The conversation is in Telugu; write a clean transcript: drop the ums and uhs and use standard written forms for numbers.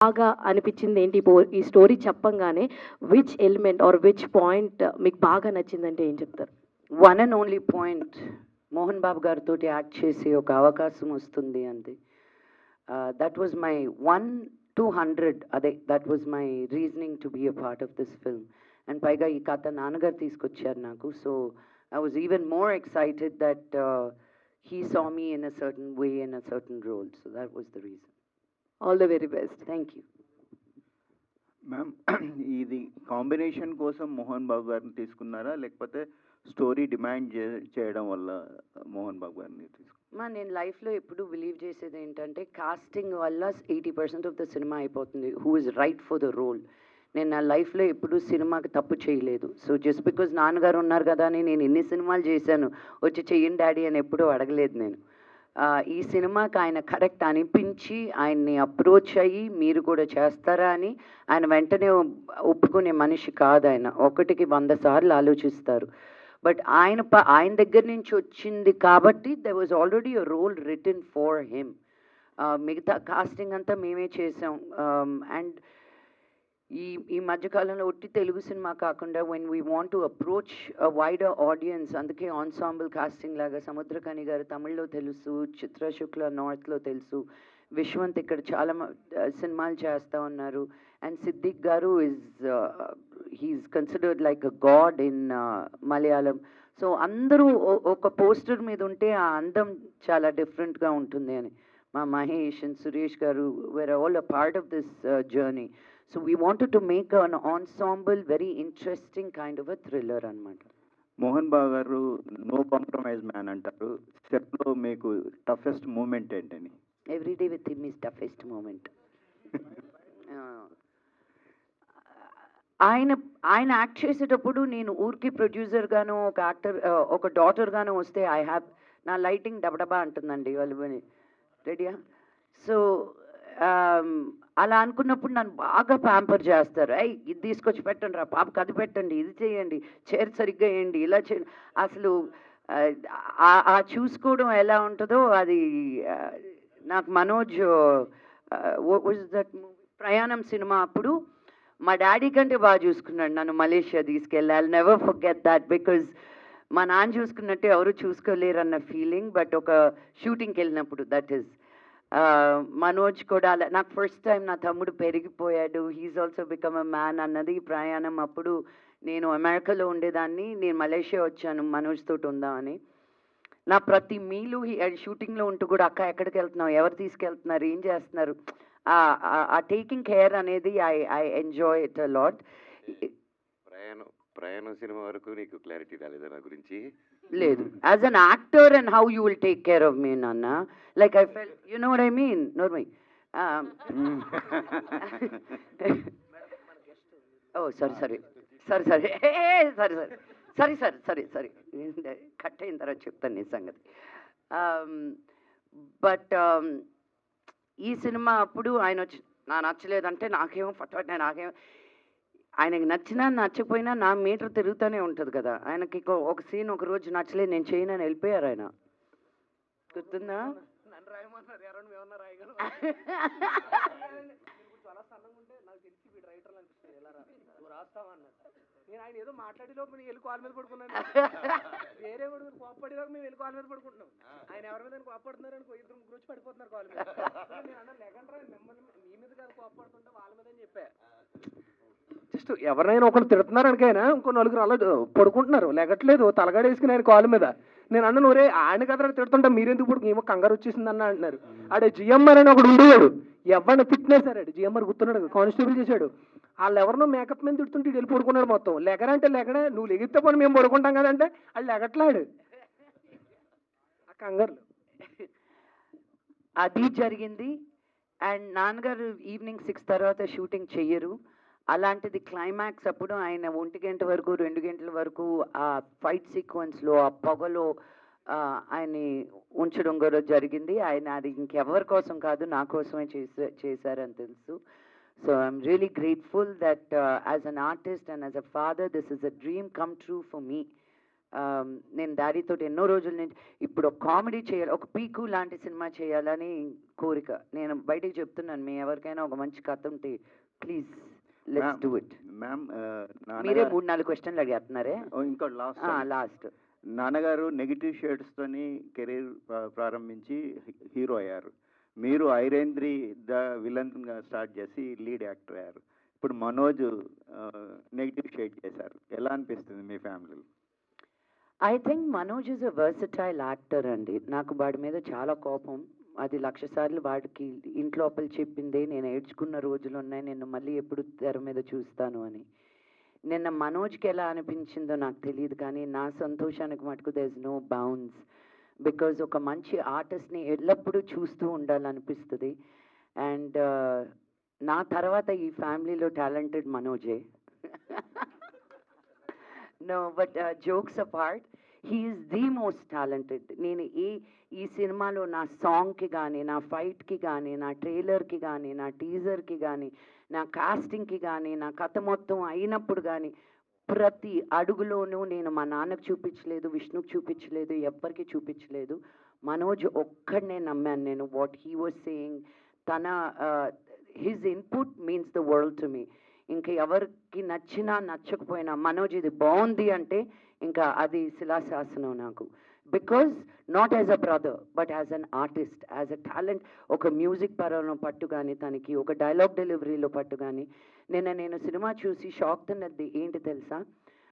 బాగా అనిపించింది ఏంటి ఈ స్టోరీ చెప్పంగానే which element or which point మీకు బాగా నచ్చిందంటే ఏం చెప్తారు? One and only point, Mohan Babu గారితో యాక్ట్ చేసే ఒక అవకాశం వస్తుంది అంతే. దట్ వాజ్ మై 1-200, అదే that was my reasoning to be a part of this film. And పైగా ఈ కథ నాన్నగారు తీసుకొచ్చారు నాకు. So I was even more excited that he saw me in a certain way, in a certain role. So that was the reason. All the very best. Thank you ma'am. ఇది కాంబినేషన్ కోసం మోహన్ బాబు గారిని తీసుకున్నారా, లేకపోతే స్టోరీ డిమాండ్ చేయడం వల్ల మోహన్ బాబు గారిని తీసుకున్నారా? నేను లైఫ్లో ఎప్పుడు బిలీవ్ చేసేది ఏంటంటే కాస్టింగ్ వల్ల 80% ఆఫ్ ద సినిమా అయిపోతుంది. Who is right for the role. నేను నా లైఫ్లో ఎప్పుడు సినిమాకి తప్పు చేయలేదు. సో జస్ట్ బికాజ్ నాన్నగారు ఉన్నారు కదా అని నేను ఎన్ని సినిమాలు చేశాను, వచ్చి చెయ్యండి డాడీ అని ఎప్పుడూ అడగలేదు నేను. ఈ సినిమాకి ఆయన కరెక్ట్ అనిపించి ఆయన్ని అప్రోచ్ అయ్యి మీరు కూడా చేస్తారా అని ఆయన వెంటనే ఒప్పుకునే మనిషి కాదు ఆయన. 1కి 100 సార్లు ఆలోచిస్తారు. బట్ ఆయన దగ్గర నుంచి వచ్చింది కాబట్టి there was already a role written for him. మిగతా కాస్టింగ్ అంతా మేమే చేసాం. అండ్ ఈ మధ్యకాలంలో ఒట్టి తెలుగు సినిమా కాకుండా when we want to approach a wider audience, అందుకే ఆన్సాంబుల్ కాస్టింగ్ లాగా సముద్రకని గారు తమిళ్లో తెలుసు, చిత్రశుక్ల నార్త్లో తెలుసు, విశ్వంత్ ఇక్కడ చాలా సినిమాలు చేస్తూ ఉన్నారు. And Siddique garu he's considered like a god in Malayalam. So అందరూ ఒక పోస్టర్ మీద ఉంటే ఆ అందం చాలా డిఫరెంట్గా ఉంటుంది అని. మా Mahesh and Suresh garu were all a part of this journey. So we wanted to make an ensemble very interesting kind of a thriller అన్నమాట. మోహన్ బాబు గారు నో కాంప్రమైజ్ మ్యాన్ అంటారు. సెట్లో మీకు టఫెస్ట్ మూమెంట్ ఏంటని? Every day with him is toughest moment. ఆయన యాక్ట్ చేసేటప్పుడు నేను ఊరికి ప్రొడ్యూసర్గాను ఒక యాక్టర్ ఒక డాటర్గాను వస్తే నా లైటింగ్ డబడబా అంటుందండి వాళ్ళు రెడీయా. సో అలా అనుకున్నప్పుడు నన్ను బాగా ప్యాంపర్ చేస్తారు. ఇది తీసుకొచ్చి పెట్టండి రా పాపకి, అది పెట్టండి, ఇది చేయండి, చైర్ సరిగ్గా వేయండి, ఇలా చేయండి. అసలు ఆ చూసుకోవడం ఎలా ఉంటుందో అది నాకు మనోజ్ దట్ ప్రయాణం సినిమా అప్పుడు మా డాడీ కంటే బాగా చూసుకున్నాడు నన్ను. మలేషియా తీసుకెళ్ళి I never forget that, because మా నాన్న చూసుకున్నట్టు ఎవరు చూసుకోలేరు అన్న ఫీలింగ్. బట్ ఒక షూటింగ్కి వెళ్ళినప్పుడు దట్ ఈస్ మనోజ్ కూడా నాకు ఫస్ట్ టైం నా తమ్ముడు పెరిగిపోయాడు, he's also become a man అన్నది ప్రయాణం. అప్పుడు నేను అమెరికాలో ఉండేదాన్ని, నేను మలేషియా వచ్చాను మనోజ్ తోటి ఉందామని. నా ప్రతి మీలు షూటింగ్లో ఉంటూ కూడా అక్క ఎక్కడికి వెళ్తున్నావు, ఎవరు తీసుకెళ్తున్నారు, ఏం చేస్తున్నారు, ఆ టేకింగ్ కేర్ అనేది I enjoy it a lot. ప్రయాణం సినిమా వరకు నీకు క్లారిటీ రాలేదా నా గురించి? లేదు, as an actor and how you will take care of మీ నాన్న, like I fell, you know what I mean. నోర్మై ఓ సారీ కట్ అయిన తర్వాత చెప్తాను నీ సంగతి. బట్ ఈ సినిమా అప్పుడు ఆయన వచ్చి నా నచ్చలేదంటే నాకేమో నాకేమో ఆయనకి నచ్చినా నచ్చకపోయినా నా మీటర్ తిరుగుతూనే ఉంటుంది కదా. ఆయనకి ఒక సీన్ ఒక రోజు నచ్చలేదు, నేను చేయను అని వెళ్ళిపోయారు ఆయన. గుర్తుందా? నేను ఆయన ఏదో మాట్లాడేలోపు నేను వెళ్ళి కాల్ మీద పడుకున్నాను. వేరే వాడు కోపపడేలోపు మేము వెళ్ళి కాల్ మీద పడుకుంటున్నాం. ఆయన ఎవరి మీద కోపడుతున్నారు అనుకో, 2-3 వచ్చి పడిపోతున్నారు కాల్ మీద. నేను అన్న లెగండ్రా, మిమ్మల్ని మీ మీద కాదు కోపడుతుంటే వాళ్ళ మీద అని చెప్పా. జస్ట్ ఎవరైనా ఒకరు తిడుతున్నారు అనుకైనా ఇంకో 4 అలా పడుకుంటున్నారు, లెగట్లేదు, తలగాడేసుకుని ఆయన కాల్ మీద. నేను అన్న నూరే ఆయన కదరా తిడుతుంటా, మీరెందుకు పడుకు, ఏమో కంగారు వచ్చేసింది అన్న అంటున్నారు. ఆడే జిఎంఆర్ అని ఒకడు ఉండేవాడు, ఎవరిని ఫిట్నెస్ సార్ జిఎంఆర్ గుర్తున్నాడు, కానిస్టేబుల్ చేశాడు. వాళ్ళు ఎవరినో మేకప్ మీద తిడుతుంటే వెళ్ళి పడుకున్నాడు. మొత్తం లెగరంటే లెగడే, నువ్వు లెగితే పని మేము పడుకుంటాం కదంటే వాళ్ళు లెగట్లాడు ఆ కంగారులో. అది జరిగింది. అండ్ నాన్నగారు ఈవినింగ్ 6 తర్వాత షూటింగ్ చెయ్యరు. అలాంటిది క్లైమాక్స్ అప్పుడు ఆయన 1 గంట వరకు 2 గంటల వరకు ఆ ఫైట్ సీక్వెన్స్లో ఆ పొగలో ఆయన్ని ఉంచడం కూడా జరిగింది. ఆయన అది ఇంకెవరి కోసం కాదు, నా కోసమే చేశారని తెలుసు. So I'm really grateful that as an artist and as a father, this is a dream come true for me. నేను డాడీతో ఎన్నో రోజుల నుంచి ఇప్పుడు ఒక కామెడీ చేయాలి, ఒక పీకు లాంటి సినిమా చేయాలని కోరిక. నేను బయటికి చెప్తున్నాను, మీ ఎవరికైనా ఒక మంచి కథ ఉంటే please let's do it. Ma'am మీరే 3-4 క్వశ్చన్లు అడిగేస్తున్నారే. ఇంకో లాస్ట్ లాస్ట్. నాన్నగారు నెగిటివ్ షేడ్స్తోని కెరీర్ ప్రారంభించి హీరో అయ్యారు. మీరు ఐరేంద్రి ద విలన్గా స్టార్ట్ చేసి లీడ్ యాక్టర్ అయ్యారు. ఇప్పుడు మనోజ్ నెగిటివ్ షేడ్ చేశారు. ఎలా అనిపిస్తుంది మీ ఫ్యామిలీలో? I think Manoj is a versatile actor అండి. నాకు వాడి మీద చాలా కోపం. అది 1,00,000 సార్లు వాడికి ఇంట్లోపల చెప్పిందే. నేను ఏడ్చుకున్న రోజులు ఉన్నాయి, నిన్ను మళ్ళీ ఎప్పుడు తెర మీద చూస్తాను అని. నిన్న మనోజ్కి ఎలా అనిపించిందో నాకు తెలియదు, కానీ నా సంతోషానికి మటుకు there is no bounds. Because ఒక మంచి ఆర్టిస్ట్ని ఎల్లప్పుడూ చూస్తూ ఉండాలనిపిస్తుంది. అండ్ నా తర్వాత ఈ ఫ్యామిలీలో talented మనోజే. No, but jokes apart, he is the most talented. నేను ఈ సినిమాలో నా సాంగ్కి కానీ, నా ఫైట్కి కానీ, నా ట్రైలర్కి కానీ, నా టీజర్కి కానీ, నా కాస్టింగ్కి కానీ, నా కథ మొత్తం అయినప్పుడు కానీ ప్రతి అడుగులోనూ నేను మా నాన్నకు చూపించలేదు, విష్ణుకి చూపించలేదు, ఎవ్వరికి చూపించలేదు. మనోజ్ ఒక్కడనే నమ్మాను నేను. వాట్ హీ వాజ్ సేయింగ్, తన his input means the world to me. ఇంకా ఎవరికి నచ్చినా నచ్చకపోయినా మనోజ్ ఇది బాగుంది అంటే ఇంకా అది శిలాశాసనం నాకు. Because not as a brother but as an artist, as a talent. ఒక మ్యూజిక్ పరంలో పట్టు కానీ, తనకి ఒక డైలాగ్ డెలివరీలో పట్టు కానీ. నేను సినిమా చూసి షాక్ తిన్నది ఏంటి తెలుసా,